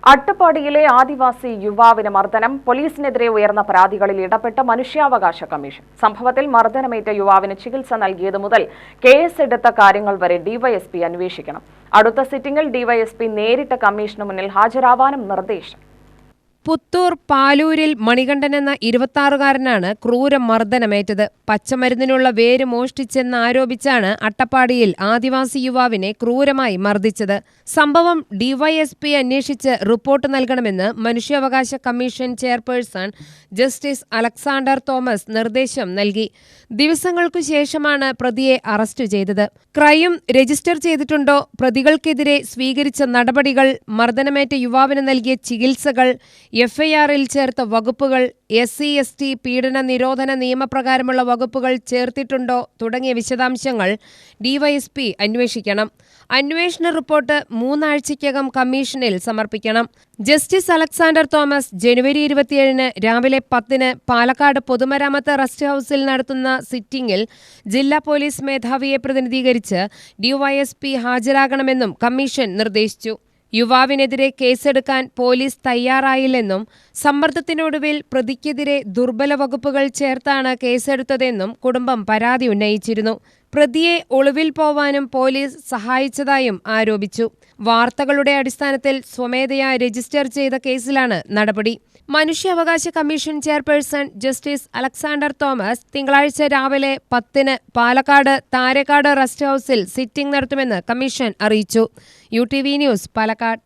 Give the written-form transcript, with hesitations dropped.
അട്ടപ്പാടിയിലെ ആദിവാസി യുവാവിന് മർദ്ദനം. പോലീസിനെതിരെ ഉയർന്ന പരാതികളിൽ ഇടപെട്ട മനുഷ്യാവകാശ കമ്മീഷൻ. സംഭവത്തിൽ മർദ്ദനമേറ്റ യുവാവിന് ചികിത്സ നൽകിയത് മുതൽ കേസെടുത്ത കാര്യങ്ങൾ വരെ ഡിവൈഎസ്പി അന്വേഷിക്കണം. അടുത്ത സിറ്റിംഗിൽ ഡിവൈഎസ്പി നേരിട്ട് കമ്മീഷന് മുന്നിൽ ഹാജരാവാനും നിർദ്ദേശം. പുത്തൂർ പാലൂരിൽ മണികണ്ഠൻ എന്ന 26-കാരനാണ് ക്രൂരമർദ്ദനമേറ്റത്. പച്ചമരുന്നിനുള്ള വേര് മോഷ്ടിച്ചെന്നാരോപിച്ചാണ് അട്ടപ്പാടിയിൽ ആദിവാസി യുവാവിനെ ക്രൂരമായി മർദ്ദിച്ചത്. സംഭവം ഡിവൈഎസ്പി അന്വേഷിച്ച് റിപ്പോർട്ട് നൽകണമെന്ന് മനുഷ്യാവകാശ commission chairperson justice Alexander Thomas നിർദ്ദേശം നൽകി. ദിവസങ്ങൾക്കു ശേഷമാണ് പ്രതിയെ അറസ്റ്റ് ചെയ്തത്. ക്രൈം രജിസ്റ്റർ ചെയ്തിട്ടുണ്ടോ, പ്രതികൾക്കെതിരെ സ്വീകരിച്ച നടപടികൾ, മർദ്ദനമേറ്റ യുവാവിന് നൽകിയ ചികിത്സകൾ, എഫ്ഐആറിൽ ചേർത്ത വകുപ്പുകൾ, SC/ST പീഡന നിരോധന നിയമപ്രകാരമുള്ള വകുപ്പുകൾ ചേർത്തിട്ടുണ്ടോ തുടങ്ങിയ വിശദാംശങ്ങൾ ഡിവൈഎസ്പി അന്വേഷിക്കണം. അന്വേഷണ റിപ്പോർട്ട് 3 ആഴ്ചയ്ക്കകം കമ്മീഷനിൽ സമർപ്പിക്കണം. ജസ്റ്റിസ് അലക്സാണ്ടർ തോമസ് ജനുവരി 27 രാവിലെ 10 പാലക്കാട് പൊതുമരാമത്ത് റെസ്റ്റ് ഹൌസിൽ നടത്തുന്ന സിറ്റിംഗിൽ ജില്ലാ പോലീസ് മേധാവിയെ പ്രതിനിധീകരിച്ച് ഡിവൈഎസ്പി ഹാജരാകണമെന്നും കമ്മീഷൻ നിർദ്ദേശിച്ചു. യുവാവിനെതിരെ കേസെടുക്കാൻ പോലീസ് തയ്യാറായില്ലെന്നും സമ്മർദ്ദത്തിനൊടുവിൽ പ്രതിക്കെതിരെ ദുർബല വകുപ്പുകൾ ചേർത്താണ് കേസെടുത്തതെന്നും കുടുംബം പരാതി ഉന്നയിച്ചിരുന്നു. പ്രതിയെ ഒളിവിൽ പോവാനും പോലീസ് സഹായിച്ചതായും ആരോപിച്ചു. വാർത്തകളുടെ അടിസ്ഥാനത്തിൽ സ്വമേധയാ രജിസ്റ്റർ ചെയ്ത കേസിലാണ് നടപടി. മനുഷ്യാവകാശ commission chairperson justice Alexander Thomas തിങ്കളാഴ്ച രാവിലെ 10 പാലക്കാട് താരേക്കാട് റെസ്റ്റ് ഹൌസിൽ സിറ്റിംഗ് നടത്തുമെന്ന് കമ്മീഷൻ അറിയിച്ചു. UTV news, Palakkad.